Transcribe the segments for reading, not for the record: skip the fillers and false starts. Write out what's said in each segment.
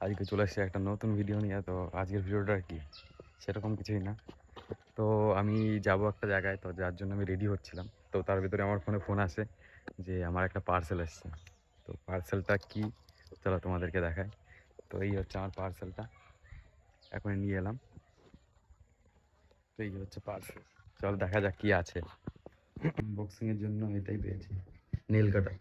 আজকে চলে এসেছে একটা নতুন ভিডিও নিয়ে। তো আজকের ভিডিওটা কি সেরকম কিছুই না। তো আমি যাব একটা জায়গায়, তো যার জন্য আমি রেডি হচ্ছিলাম। তো তার ভিতরে আমার ফোন আসে যে আমার একটা পার্সেল এসছে। তো পার্সেলটা কি চলো তোমাদেরকে দেখাই। তো এই হচ্ছে আমার পার্সেলটা, এখন নিয়ে এলাম। তো এই হচ্ছে পার্সেল, চল দেখা যাক কি আছে। বক্সিংয়ের জন্য এটাই পেয়েছি, নীল কাটা।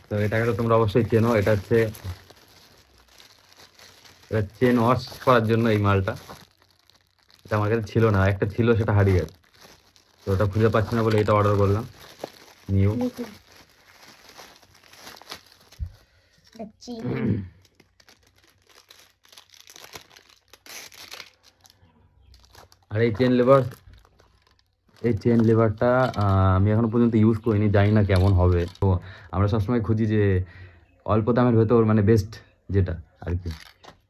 তো এটাকে তো তোমরা অবশ্যই চেনো, এটা হচ্ছে এটা চেন ওয়াশ করার জন্য এই মালটা। এটা আমার কাছে ছিল না, একটা ছিল সেটা হারিয়ে গেছে। তো ওটা খুঁজে পাচ্ছি না বলে এটা অর্ডার করলাম, নিউ। আর এই চেন লিভারটা আমি এখনো পর্যন্ত ইউজ করিনি, জানি না কেমন হবে। তো আমরা সবসময় খুঁজি যে অল্প দামের ভেতর মানে বেস্ট যেটা আর কি।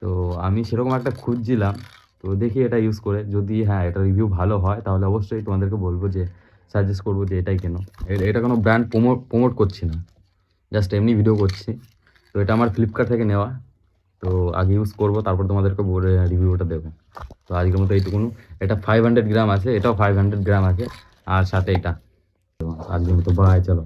তো আমি সেরকম একটা খুঁজছিলাম, তো দেখি এটা ইউজ করে যদি হ্যাঁ এটা রিভিউ ভালো হয় তাহলে অবশ্যই তোমাদেরকে বলবো, যে সাজেস্ট করবো যে এটাই কেনো। এটা কোনো ব্র্যান্ড প্রমোট করছি না, জাস্ট এমনি ভিডিও করছি। তো এটা আমার ফ্লিপকার্ট থেকে নেওয়া। তো আগে ইউজ করবো, তারপর তোমাদেরকে বলে রিভিউটা দেবো। তো আজকের মতো এইটুকুন। এটা 500 গ্রাম আছে, এটাও 500 গ্রাম আছে, আর সাথে এটা। তো আজকের মতো বাই, চলো।